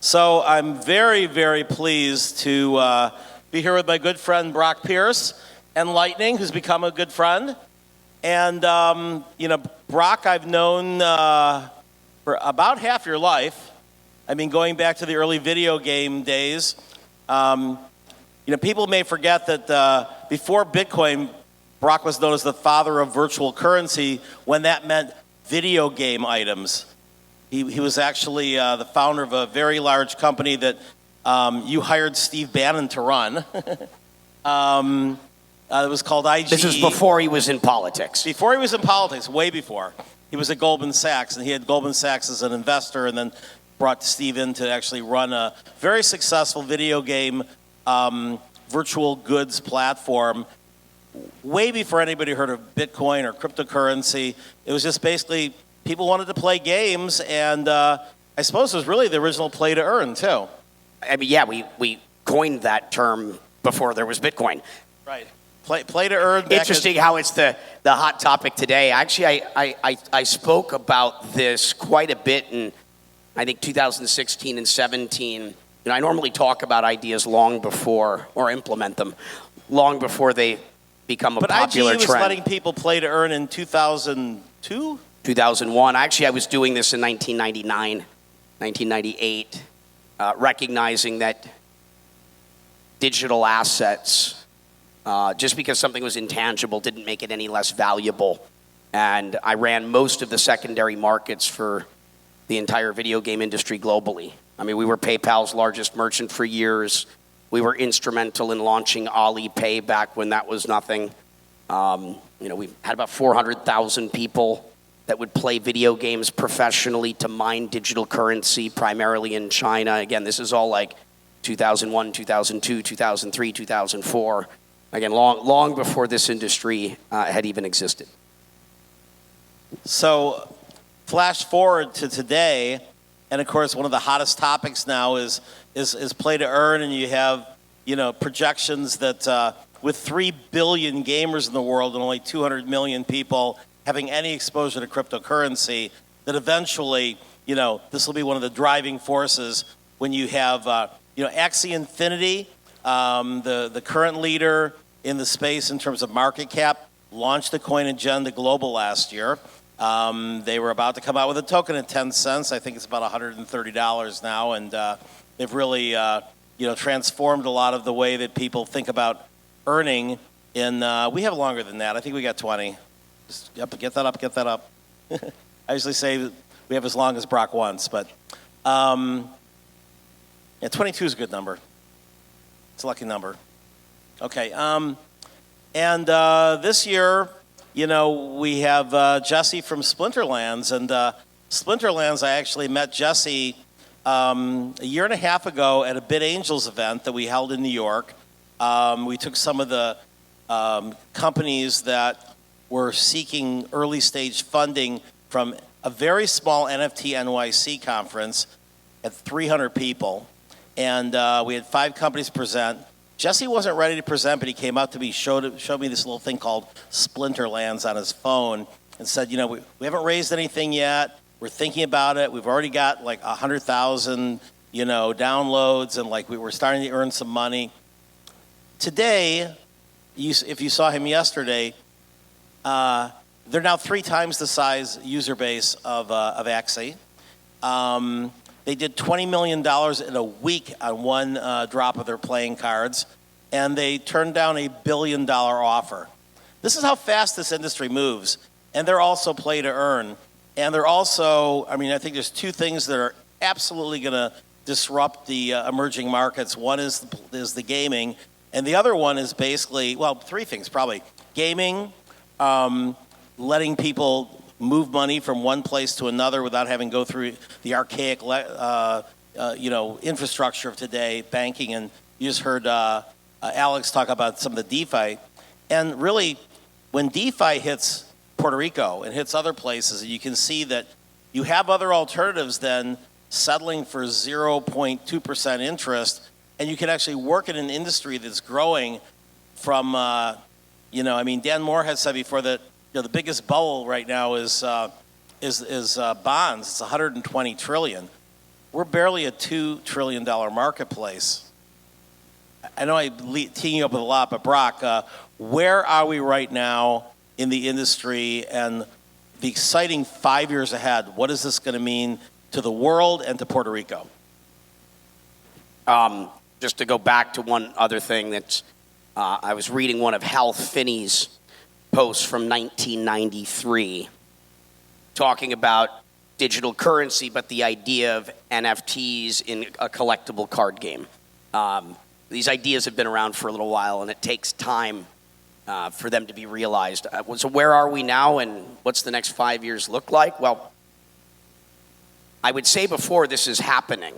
So I'm very, very pleased to be here with my good friend Brock Pierce and Lightning, who's become a good friend. And, Brock, I've known for about half your life. I mean, going back to the early video game days. People may forget that before Bitcoin, Brock was known as the father of virtual currency when that meant video game items. He was actually the founder of a very large company that you hired Steve Bannon to run. It was called IGE. This was before he was in politics. Before he was in politics, way before. He was at Goldman Sachs, and he had Goldman Sachs as an investor, and then brought Steve in to actually run a very successful video game virtual goods platform. Way before anybody heard of Bitcoin or cryptocurrency. It was just basically people wanted to play games, and I suppose it was really the original play to earn, too. I mean, yeah, we coined that term before there was Bitcoin. Right. Play to earn. Interesting how it's the hot topic today. Actually, I spoke about this quite a bit in, I think, 2016 and 17. I normally talk about ideas long before, or implement them, long before they become a popular trend. But IGE was letting people play to earn in 2002? 2001. Actually, I was doing this in 1999, 1998, recognizing that digital assets, just because something was intangible, didn't make it any less valuable. And I ran most of the secondary markets for the entire video game industry globally. I mean, we were PayPal's largest merchant for years. We were instrumental in launching Alipay back when that was nothing. We had about 400,000 people that would play video games professionally to mine digital currency, primarily in China. Again, this is all like 2001, 2002, 2003, 2004. Again, long before this industry had even existed. So, flash forward to today, and of course, one of the hottest topics now is play to earn, and you have projections that with 3 billion gamers in the world and only 200 million people having any exposure to cryptocurrency, that eventually, this will be one of the driving forces when you have, Axie Infinity, the current leader in the space in terms of market cap, launched the Coin Agenda Global last year. They were about to come out with a token at 10 cents. I think it's about $130 now, and they've really, transformed a lot of the way that people think about earning. We have longer than that. I think we got 20. Just, get that up. I usually say we have as long as Brock wants, but 22 is a good number. It's a lucky number. Okay, and this year, we have Jesse from Splinterlands, and Splinterlands, I actually met Jesse a year and a half ago at a BitAngels event that we held in New York. We took some of the companies that were seeking early stage funding from a very small NFT NYC conference at 300 people. And we had 5 companies present. Jesse wasn't ready to present, but he came up to me, showed me this little thing called Splinterlands on his phone, and said, we haven't raised anything yet. We're thinking about it. We've already got like 100,000, downloads, and like we were starting to earn some money. Today, if you saw him yesterday, they're now 3 times the size user base of Axie. They did $20 million in a week on one drop of their playing cards, and they turned down a $1 billion offer. This is how fast this industry moves, and they're also play to earn. And they're also, I think there's 2 things that are absolutely going to disrupt the emerging markets. One is the gaming, and the other one is basically, 3 things probably. Gaming, letting people move money from one place to another without having to go through the archaic, infrastructure of today, banking. And you just heard Alex talk about some of the DeFi. And really, when DeFi hits Puerto Rico and hits other places, you can see that you have other alternatives than settling for 0.2% interest, and you can actually work in an industry that's growing from, Dan Moore has said before that the biggest bubble right now is bonds. It's 120 trillion. we're barely a $2 trillion marketplace. I know I'm teeing you up with a lot, but Brock, where are we right now in the industry and the exciting 5 years ahead? What is this going to mean to the world and to Puerto Rico? Just to go back to one other thing that's, I was reading one of Hal Finney's posts from 1993 talking about digital currency, but the idea of NFTs in a collectible card game. These ideas have been around for a little while, and it takes time for them to be realized. So where are we now, and what's the next 5 years look like? Well, I would say before this is happening.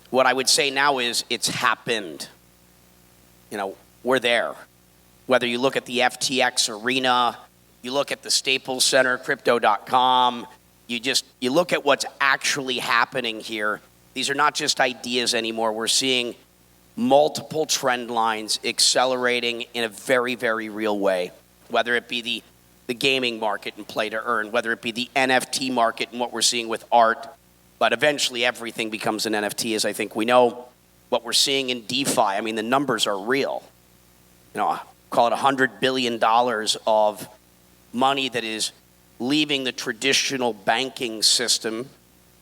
What I would say now is it's happened. You know, we're there. Whether you look at the FTX arena, you look at the Staples Center, Crypto.com, you look at what's actually happening here. These are not just ideas anymore. We're seeing multiple trend lines accelerating in a very, very real way, whether it be the gaming market and play to earn, whether it be the NFT market and what we're seeing with art, but eventually everything becomes an NFT, as I think we know. What we're seeing in DeFi, I mean, the numbers are real. You know, call it $100 billion of money that is leaving the traditional banking system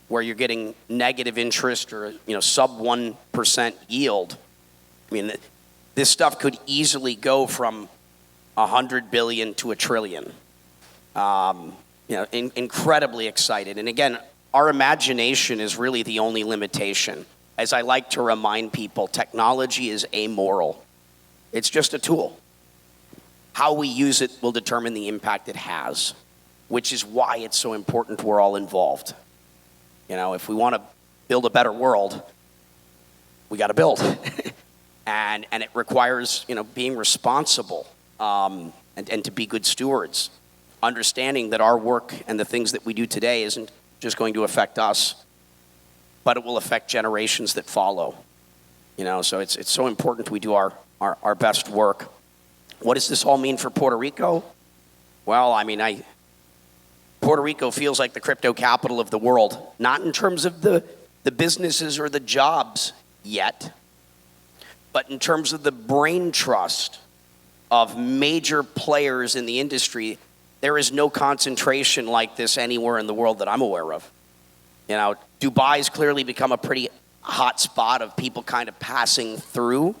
where you're getting negative interest or, you know, sub 1% yield. I mean, this stuff could easily go from 100 billion to a trillion. You know, incredibly excited. And again, our imagination is really the only limitation. As I like to remind people, technology is amoral. It's just a tool. How we use it will determine the impact it has, which is why it's so important we're all involved. You know, if we want to build a better world, we got to build. and it requires, you know, being responsible and to be good stewards, understanding that our work and the things that we do today isn't just going to affect us, but it will affect generations that follow. You know, so it's so important we do our best work. What does this all mean for Puerto Rico? Well, I mean, Puerto Rico feels like the crypto capital of the world, not in terms of the businesses or the jobs yet, but in terms of the brain trust of major players in the industry. There is no concentration like this anywhere in the world that I'm aware of. You know, Dubai's clearly become a pretty hot spot of people kind of passing through.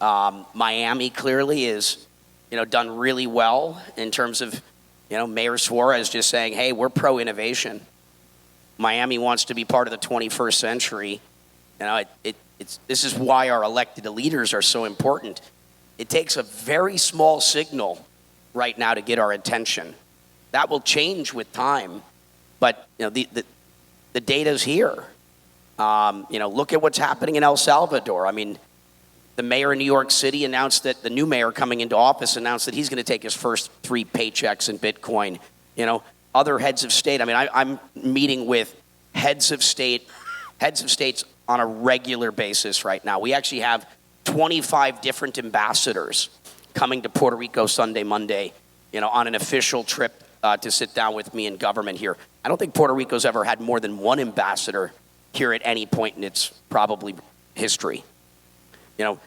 Miami clearly is, you know, done really well in terms of, you know, Mayor Suarez just saying, hey, we're pro-innovation. Miami wants to be part of the 21st century. You know, this is why our elected leaders are so important. It takes a very small signal right now to get our attention. That will change with time, but you know, the data's here. You know, look at what's happening in El Salvador. I mean, the mayor of New York City announced that the new mayor coming into office announced that he's going to take his first 3 paychecks in Bitcoin. You know, other heads of state. I mean, I'm meeting with heads of states on a regular basis right now. We actually have 25 different ambassadors coming to Puerto Rico Sunday, Monday, you know, on an official trip to sit down with me in government here. I don't think Puerto Rico's ever had more than one ambassador here at any point in its probably history. You know,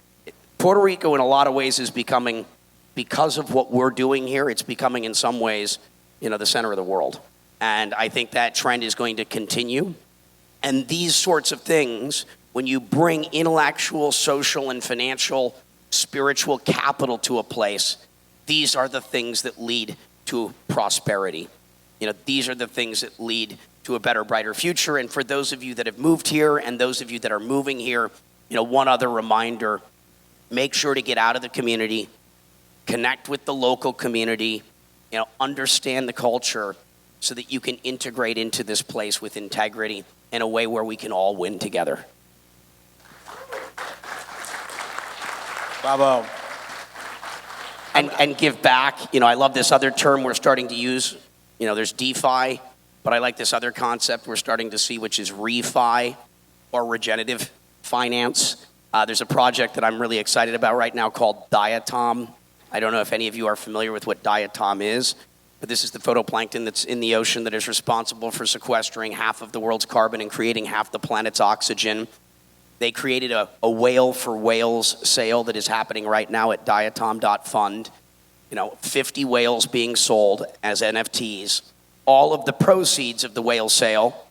Puerto Rico in a lot of ways is becoming, because of what we're doing here, it's becoming in some ways, you know, the center of the world. And I think that trend is going to continue. And these sorts of things, when you bring intellectual, social, and financial, spiritual capital to a place, these are the things that lead to prosperity. You know, these are the things that lead to a better, brighter future. And for those of you that have moved here and those of you that are moving here, you know, one other reminder, make sure to get out of the community, connect with the local community, you know, understand the culture so that you can integrate into this place with integrity in a way where we can all win together. Bravo. And give back. You know, I love this other term we're starting to use. You know, there's DeFi, but I like this other concept we're starting to see, which is refi or regenerative finance. There's a project that I'm really excited about right now called Diatom. I don't know if any of you are familiar with what Diatom is. but this is the phytoplankton that's in the ocean that is responsible for sequestering half of the world's carbon and creating half the planet's oxygen. They created a whale for whales sale that is happening right now at diatom.fund. 50 whales being sold as NFTs. All of the proceeds of the whale sale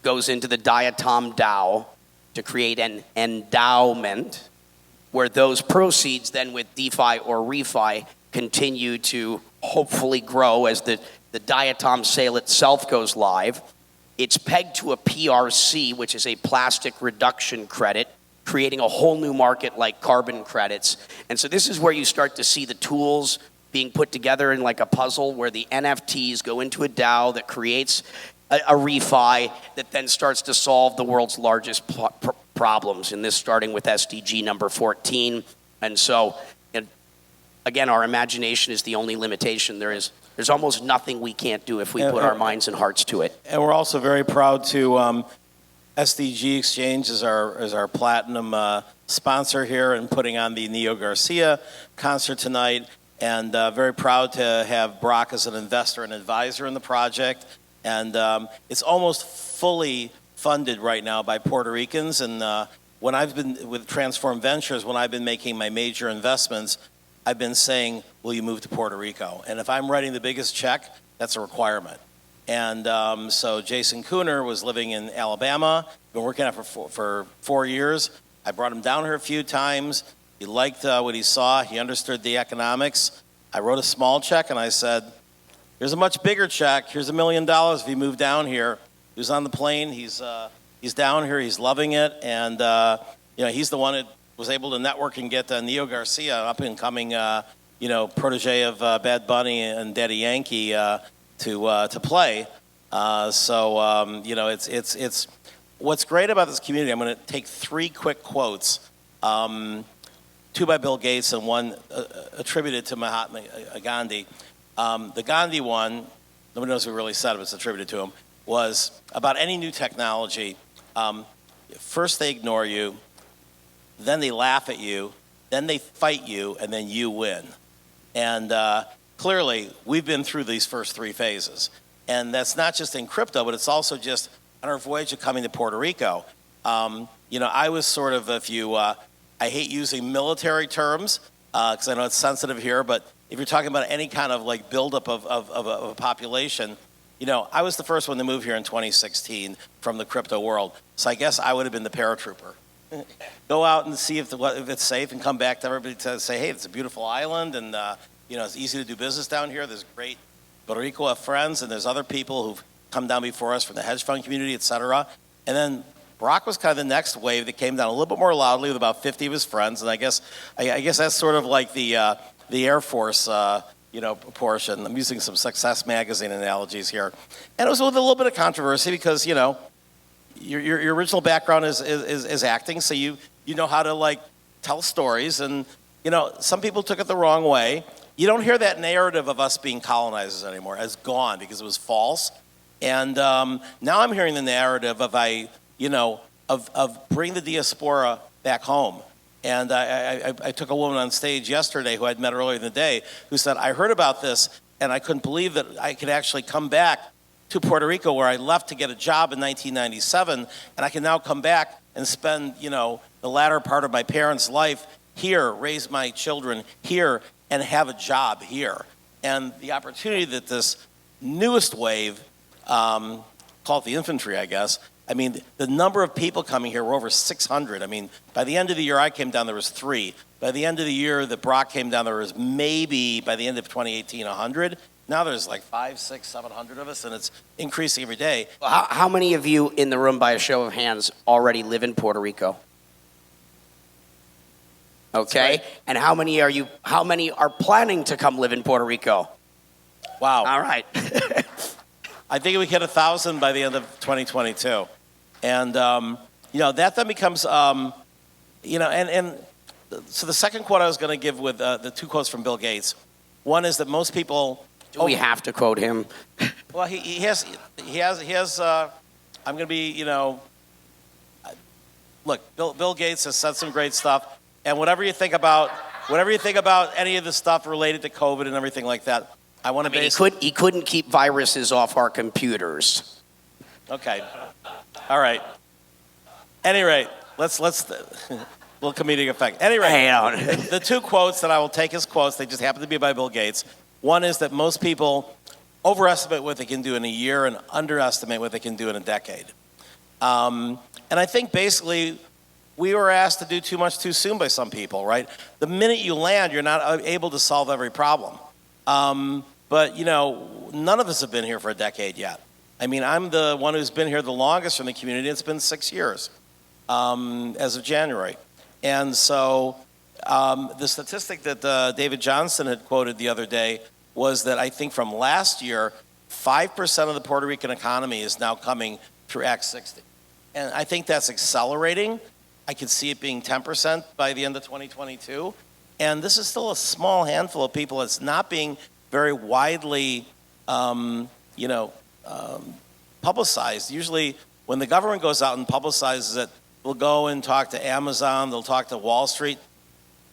goes into the Diatom DAO to create an endowment where those proceeds then with DeFi or refi continue to hopefully grow as the Diatom sale itself goes live. It's pegged to a PRC, which is a plastic reduction credit, creating a whole new market like carbon credits. And so this is where you start to see the tools being put together in like a puzzle where the NFTs go into a DAO that creates a refi that then starts to solve the world's largest problems, and this starting with SDG number 14. And so, again, our imagination is the only limitation. There's almost nothing we can't do if we put our minds and hearts to it. And we're also very proud to SDG Exchange is our platinum sponsor here and putting on the Neo Garcia concert tonight. And very proud to have Brock as an investor and advisor in the project. And it's almost fully funded right now by Puerto Ricans. And when I've been with Transform Ventures, when I've been making my major investments, I've been saying, will you move to Puerto Rico? And if I'm writing the biggest check, that's a requirement. And so Jason Cooner was living in Alabama, been working out for 4 years. I brought him down here a few times. He liked what he saw. He understood the economics. I wrote a small check and I said, here's a much bigger check. Here's $1 million if you move down here. He was on the plane. He's down here. He's loving it. And he's the one that was able to network and get Neo Garcia, up and coming, protege of Bad Bunny and Daddy Yankee, to play. It's what's great about this community. I'm going to take 3 quick quotes. 2 by Bill Gates and 1 attributed to Mahatma Gandhi. The Gandhi one, nobody knows who really said it, but it's attributed to him, was about any new technology. First they ignore you, then they laugh at you, then they fight you, and then you win. And clearly, we've been through these first 3 phases. And that's not just in crypto, but it's also just on our voyage of coming to Puerto Rico. I was sort of, I hate using military terms because I know it's sensitive here, but if you're talking about any kind of like buildup of a population, I was the first one to move here in 2016 from the crypto world. So I guess I would have been the paratrooper. Go out and see if it's safe and come back to everybody to say, hey, it's a beautiful island and it's easy to do business down here. There's great Puerto Rico friends and there's other people who've come down before us from the hedge fund community, et cetera. And then Brock was kind of the next wave that came down a little bit more loudly with about 50 of his friends, and I guess that's sort of like the Air Force, portion. I'm using some Success Magazine analogies here, and it was with a little bit of controversy because your original background is acting, so you know how to like tell stories, and some people took it the wrong way. You don't hear that narrative of us being colonizers anymore. It's gone because it was false, and now I'm hearing the narrative of of bring the diaspora back home. And I took a woman on stage yesterday who I'd met earlier in the day who said, I heard about this and I couldn't believe that I could actually come back to Puerto Rico where I left to get a job in 1997, and I can now come back and spend, the latter part of my parents' life here, raise my children here, and have a job here. And the opportunity that this newest wave, call it the infantry, I guess, the number of people coming here were over 600. By the end of the year I came down, there was 3. By the end of the year that Brock came down, there was maybe, by the end of 2018, 100. Now there's like 500, 600, 700 of us, and it's increasing every day. How many of you in the room, by a show of hands, already live in Puerto Rico? Okay. Right. And how many are planning to come live in Puerto Rico? Wow. All right. I think we hit 1,000 by the end of 2022. And, that then becomes, so the second quote I was going to give with the 2 quotes from Bill Gates. One is that most people... Do we have to quote him? Well, he has, I'm going to be, look, Bill Gates has said some great stuff. And whatever you think about any of the stuff related to COVID and everything like that, I want to He couldn't keep viruses off our computers. Okay. All right. Any rate, let's little comedic effect. Any rate, Hang on. the two quotes that I will take as quotes, they just happen to be by Bill Gates. One is that most people overestimate what they can do in a year and underestimate what they can do in a decade. And I think basically we were asked to do too much too soon by some people, right? The minute you land, you're not able to solve every problem. But, none of us have been here for a decade yet. I mean, I'm the one who's been here the longest from the community. It's been 6 years as of January. And so the statistic that David Johnson had quoted the other day was that I think from last year, 5% of the Puerto Rican economy is now coming through Act 60. And I think that's accelerating. I can see it being 10% by the end of 2022. And this is still a small handful of people. It's not being very widely, publicized. Usually when the government goes out and publicizes it, we'll go and talk to Amazon, they'll talk to Wall Street.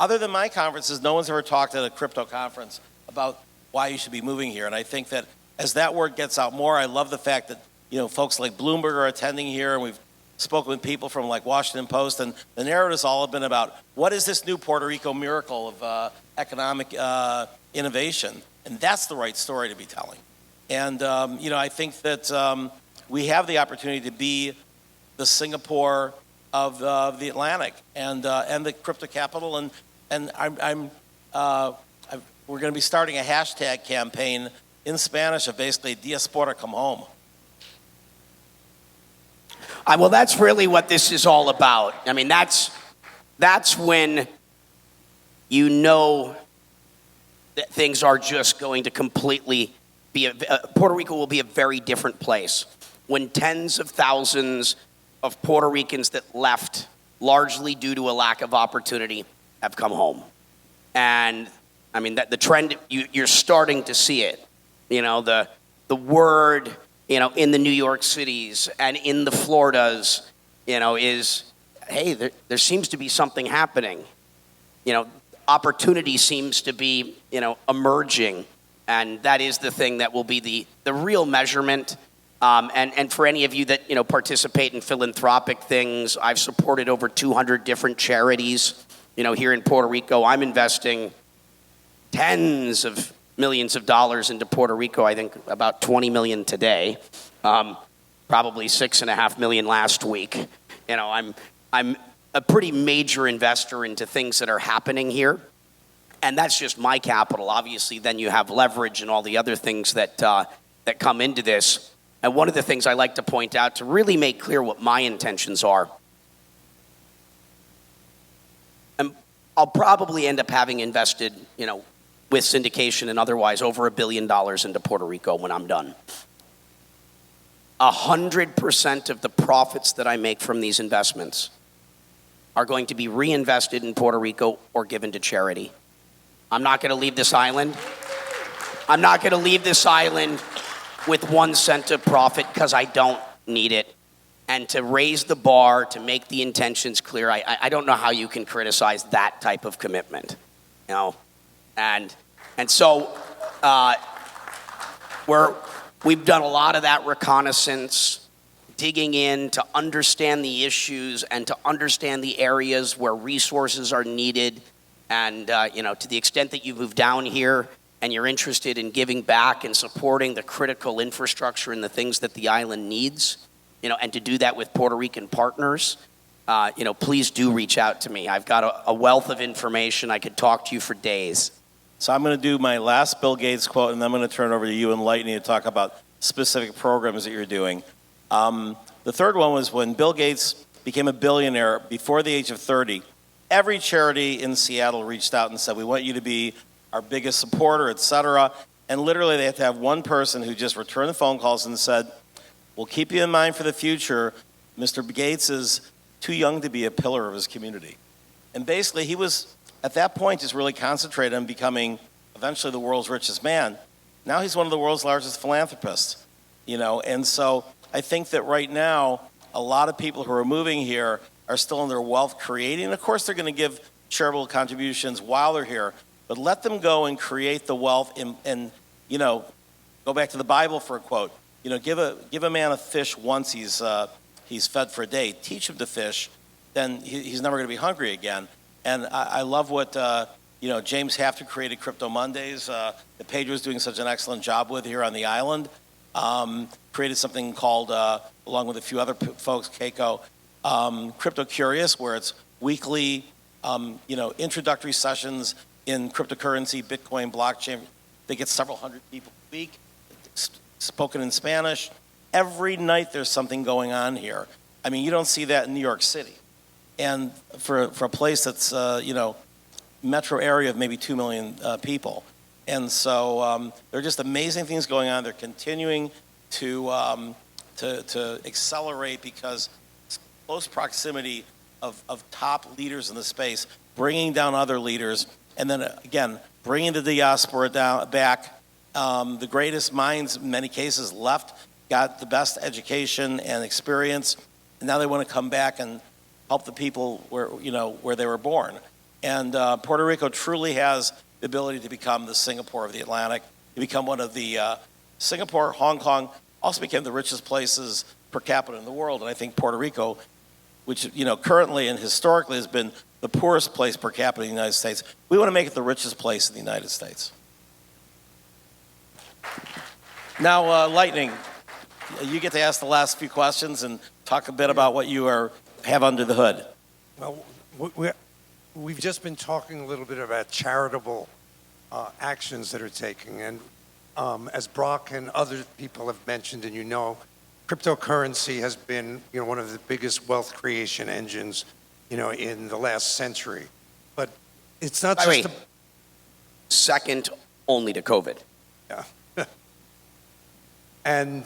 Other than my conferences, no one's ever talked at a crypto conference about why you should be moving here. And I think that as that word gets out more, I love the fact that, folks like Bloomberg are attending here, and we've spoken with people from like Washington Post, and the narratives all have been about what is this new Puerto Rico miracle of economic innovation? And that's the right story to be telling. And, I think that we have the opportunity to be the Singapore of the Atlantic and the crypto capital. And we're going to be starting a hashtag campaign in Spanish of basically Diaspora Come Home. Well, that's really what this is all about. I mean, that's when that things are just going to completely be Puerto Rico will be a very different place when tens of thousands of Puerto Ricans that left largely due to a lack of opportunity have come home. And I mean, that the trend, you're starting to see it. The word, in the New York cities and in the Floridas, is, hey, there seems to be something happening. Opportunity seems to be, emerging. And that is the thing that will be the real measurement. And for any of you that, participate in philanthropic things, I've supported over 200 different charities, here in Puerto Rico. I'm investing tens of millions of dollars into Puerto Rico. I think about 20 million today, probably 6.5 million last week. I'm a pretty major investor into things that are happening here. And that's just my capital. Obviously, then you have leverage and all the other things that come into this. And one of the things I like to point out to really make clear what my intentions are, and I'll probably end up having invested, with syndication and otherwise, over $1 billion into Puerto Rico when I'm done. 100% of the profits that I make from these investments are going to be reinvested in Puerto Rico or given to charity. I'm not going to leave this island. I'm not going to leave this island with 1 cent of profit because I don't need it. And to raise the bar, to make the intentions clear, I don't know how you can criticize that type of commitment, And so we've done a lot of that reconnaissance, digging in to understand the issues and to understand the areas where resources are needed. And, to the extent that you move down here and you're interested in giving back and supporting the critical infrastructure and the things that the island needs, and to do that with Puerto Rican partners, please do reach out to me. I've got a wealth of information. I could talk to you for days. So I'm going to do my last Bill Gates quote, and then I'm going to turn it over to you and Lightning to talk about specific programs that you're doing. The third one was when Bill Gates became a billionaire before the age of 30, every charity in Seattle reached out and said, we want you to be our biggest supporter, et cetera. And literally they had to have one person who just returned the phone calls and said, we'll keep you in mind for the future. Mr. Gates is too young to be a pillar of his community. And basically he was, at that point, just really concentrated on becoming eventually the world's richest man. Now he's one of the world's largest philanthropists, And so I think that right now, a lot of people who are moving here are still in their wealth creating. Of course, they're going to give charitable contributions while they're here, but let them go and create the wealth and go back to the Bible for a quote. Give a man a fish once he's fed for a day. Teach him to fish, then he's never going to be hungry again. And I love what James Hafter created Crypto Mondays. That Pedro's doing such an excellent job with here on the island. Created something called, along with a few other folks, Keiko, Crypto Curious, where it's weekly, introductory sessions in cryptocurrency, Bitcoin, blockchain. They get several hundred people a week, spoken in Spanish. Every night there's something going on here. I mean, you don't see that in New York City. And for a place that's, metro area of maybe 2 million people. And so there are just amazing things going on. They're continuing to accelerate because close proximity of top leaders in the space, bringing down other leaders, and then again, bringing the diaspora back. The greatest minds, in many cases, left, got the best education and experience, and now they want to come back and help the people where they were born. And Puerto Rico truly has the ability to become the Singapore of the Atlantic, to become one of the Singapore, Hong Kong, also became the richest places per capita in the world. And I think Puerto Rico, which currently and historically has been the poorest place per capita in the United States, we want to make it the richest place in the United States. Now, Lightning, you get to ask the last few questions and talk a bit about what you have under the hood. Well, we've just been talking a little bit about charitable actions that are taking, and as Brock and other people have mentioned, and cryptocurrency has been one of the biggest wealth creation engines in the last century. But it's not just second only to COVID. Yeah. And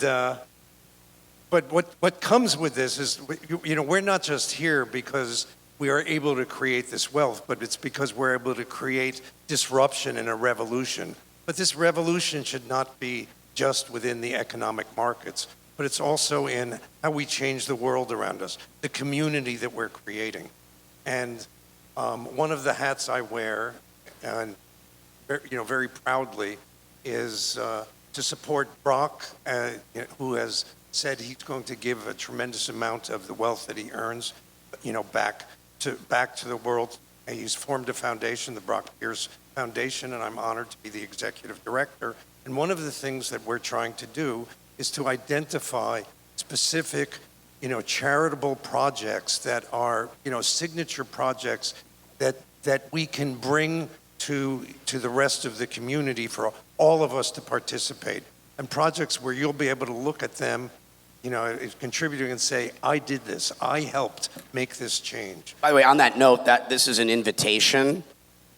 but what comes with this is we're not just here because we are able to create this wealth, but it's because we're able to create disruption and a revolution. But this revolution should not be just within the economic markets, but it's also in how we change the world around us, the community that we're creating. And one of the hats I wear, and very proudly, is to support Brock, who has said he's going to give a tremendous amount of the wealth that he earns, back to the world. And he's formed a foundation, the Brock Pierce Foundation, and I'm honored to be the executive director. And one of the things that we're trying to do is to identify specific, charitable projects that are, signature projects that we can bring to the rest of the community for all of us to participate. And projects where you'll be able to look at them, contributing and say, I did this, I helped make this change. By the way, on that note, that this is an invitation.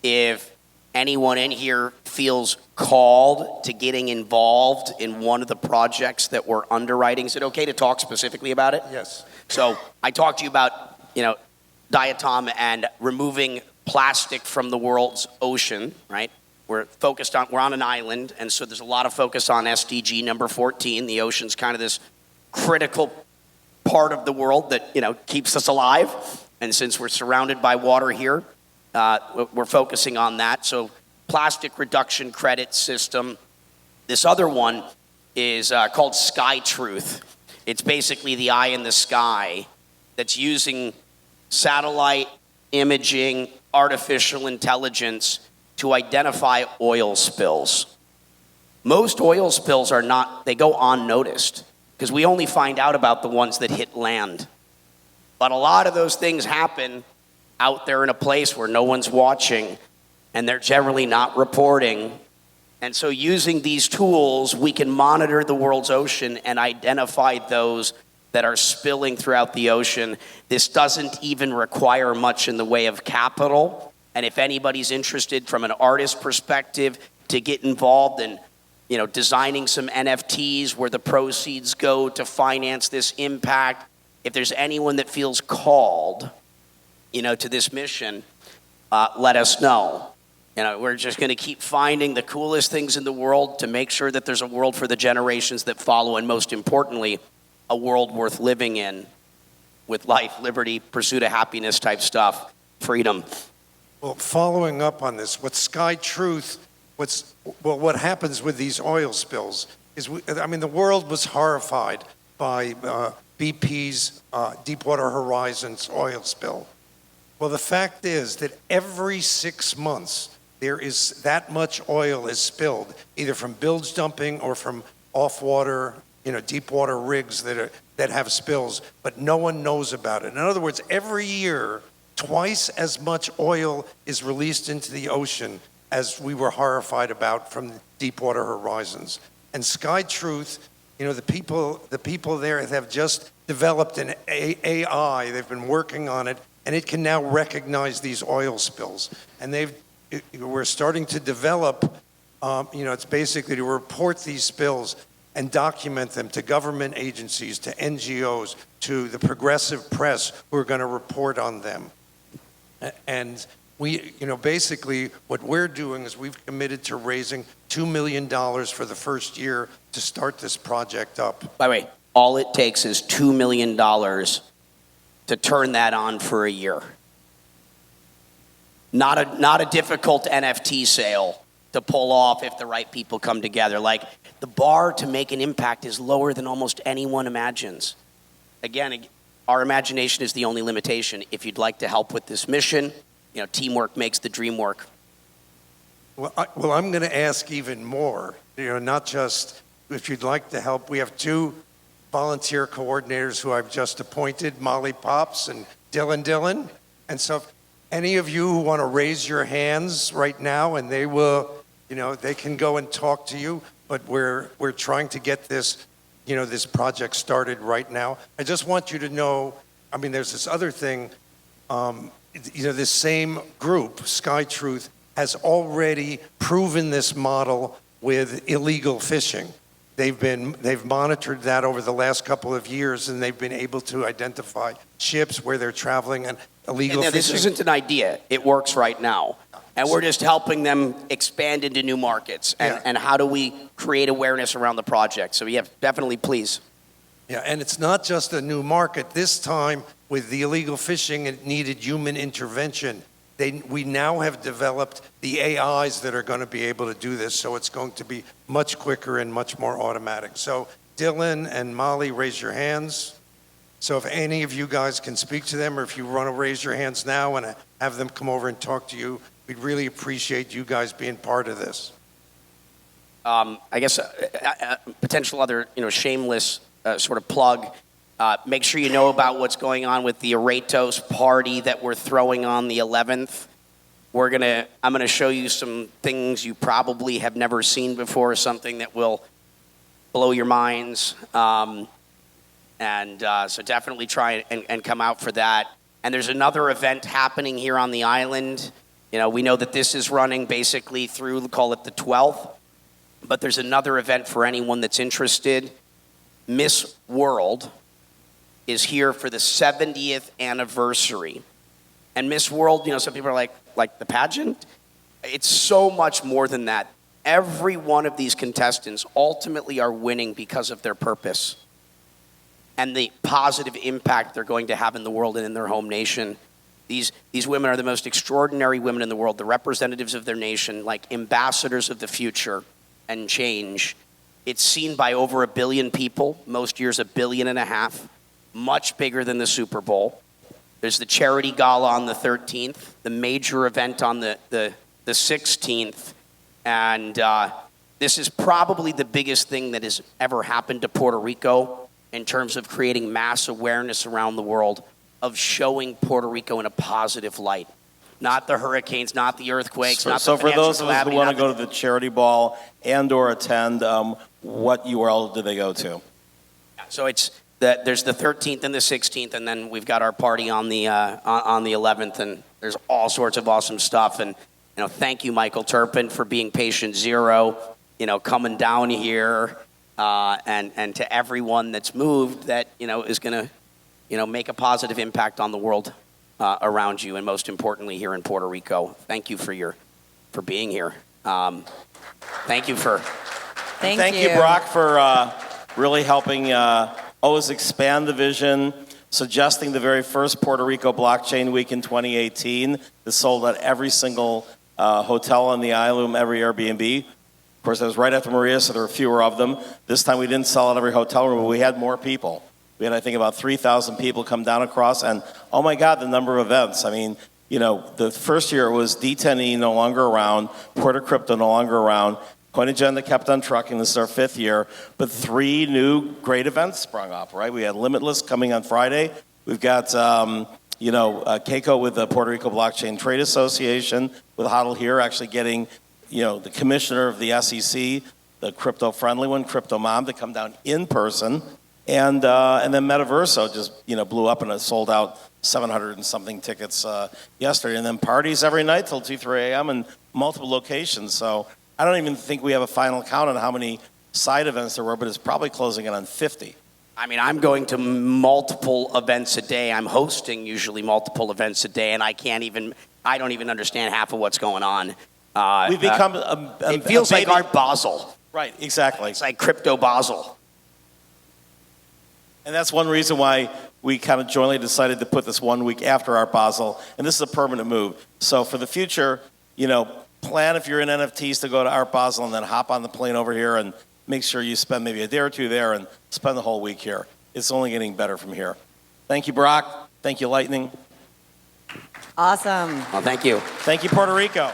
If anyone in here feels called to getting involved in one of the projects that we're underwriting, is it okay to talk specifically about it? Yes. So I talked to you about, Diatom and removing plastic from the world's ocean, right? We're on an island, and so there's a lot of focus on SDG number 14. The ocean's kind of this critical part of the world that, keeps us alive. And since we're surrounded by water here, we're focusing on that. So plastic reduction credit system. This other one is called Sky Truth. It's basically the eye in the sky that's using satellite imaging, artificial intelligence to identify oil spills. Most oil spills they go unnoticed because we only find out about the ones that hit land. But a lot of those things happen out there in a place where no one's watching and they're generally not reporting. And so using these tools, we can monitor the world's ocean and identify those that are spilling throughout the ocean. This doesn't even require much in the way of capital. And if anybody's interested from an artist perspective to get involved in, designing some NFTs where the proceeds go to finance this impact, if there's anyone that feels called, to this mission, let us know. We're just going to keep finding the coolest things in the world to make sure that there's a world for the generations that follow, and most importantly, a world worth living in with life, liberty, pursuit of happiness type stuff, freedom. Well, following up on this, what Sky Truth, what happens with these oil spills is, the world was horrified by BP's Deepwater Horizon's oil spill. Well, the fact is that every 6 months, there is that much oil is spilled, either from bilge dumping or from off-water, deep water rigs that have spills, but no one knows about it. In other words, every year, twice as much oil is released into the ocean as we were horrified about from Deepwater Horizons. And SkyTruth, the people there have just developed an AI. They've been working on it, and it can now recognize these oil spills. And we're starting to develop, it's basically to report these spills and document them to government agencies, to NGOs, to the progressive press who are going to report on them. And we, basically what we're doing is we've committed to raising $2 million for the first year to start this project up. By the way, all it takes is $2 million to turn that on for a year. Not a difficult NFT sale to pull off if the right people come together. Like, the bar to make an impact is lower than almost anyone imagines. Again, our imagination is the only limitation. If you'd like to help with this mission, teamwork makes the dream work. Well, I'm going to ask even more. Not just if you'd like to help. We have 2 volunteer coordinators who I've just appointed, Molly Pops and Dylan Dillon. And so if any of you who want to raise your hands right now, and they will, they can go and talk to you, but we're trying to get this, this project started right now. I just want you to know, there's this other thing, this same group, SkyTruth, has already proven this model with illegal fishing. They've monitored that over the last couple of years, and they've been able to identify ships where they're traveling and illegal fishing. This isn't an idea. It works right now. And we're just helping them expand into new markets. And how do we create awareness around the project? So, definitely, please. Yeah, and it's not just a new market. This time, with the illegal fishing, it needed human intervention. We now have developed the AIs that are going to be able to do this, so it's going to be much quicker and much more automatic. So Dylan and Molly, raise your hands. So if any of you guys can speak to them, or if you want to raise your hands now and have them come over and talk to you, we'd really appreciate you guys being part of this. I guess a potential other, shameless sort of plug. Make sure you know about what's going on with the Aratos party that we're throwing on the 11th. I'm gonna show you some things you probably have never seen before, something that will blow your minds. So definitely try and come out for that. And there's another event happening here on the island. We know that this is running basically through, call it the 12th, but there's another event for anyone that's interested. Miss World is here for the 70th anniversary. And Miss World, some people are like the pageant? It's so much more than that. Every one of these contestants ultimately are winning because of their purpose and the positive impact they're going to have in the world and in their home nation. These women are the most extraordinary women in the world, the representatives of their nation, like ambassadors of the future and change. It's seen by over 1 billion people, most years 1.5 billion, much bigger than the Super Bowl. There's the charity gala on the 13th, the major event on the 16th, and this is probably the biggest thing that has ever happened to Puerto Rico in terms of creating mass awareness around the world, of showing Puerto Rico in a positive light. Not the hurricanes, not the earthquakes, not the So for those of us calamity, who want to go to the charity ball and or attend, what URL do they go to? So there's the 13th and the 16th, and then we've got our party on the 11th, and there's all sorts of awesome stuff. And thank you, Michael Turpin, for being patient zero. Coming down here, and to everyone that's moved that is going to make a positive impact on the world around you, and most importantly here in Puerto Rico. Thank you for being here. Thank you for. Thank you, Brock, for really helping always expand the vision, suggesting the very first Puerto Rico Blockchain Week in 2018. This sold out every single hotel on the island, every Airbnb. Of course, that was right after Maria, so there were fewer of them. This time we didn't sell out every hotel room, but we had more people. We had, I think, about 3,000 people come down across, and oh my God, the number of events. I mean, the first year it was D10E no longer around, Puerto Crypto no longer around, Coin Agenda kept on trucking. This is our 5th year, but 3 new great events sprung up, right? We had Limitless coming on Friday. We've got, Keiko with the Puerto Rico Blockchain Trade Association, with Hodl here actually getting, the commissioner of the SEC, the crypto-friendly one, Crypto Mom, to come down in person. And then Metaverso just, blew up and it sold out 700 and something tickets yesterday. And then parties every night till 2, 3 a.m. in multiple locations. So I don't even think we have a final count on how many side events there were, but it's probably closing in on 50. I mean, I'm going to multiple events a day. I'm hosting usually multiple events a day, and I don't even understand half of what's going on. We've become it feels like Art Basel. Right, exactly. It's like Crypto Basel. And that's one reason why we kind of jointly decided to put this 1 week after Art Basel, and this is a permanent move. So for the future, plan if you're in NFTs to go to Art Basel and then hop on the plane over here and make sure you spend maybe a day or two there and spend the whole week here. It's only getting better from here. Thank you, Brock. Thank you, Lightning. Awesome. Well, thank you. Thank you, Puerto Rico.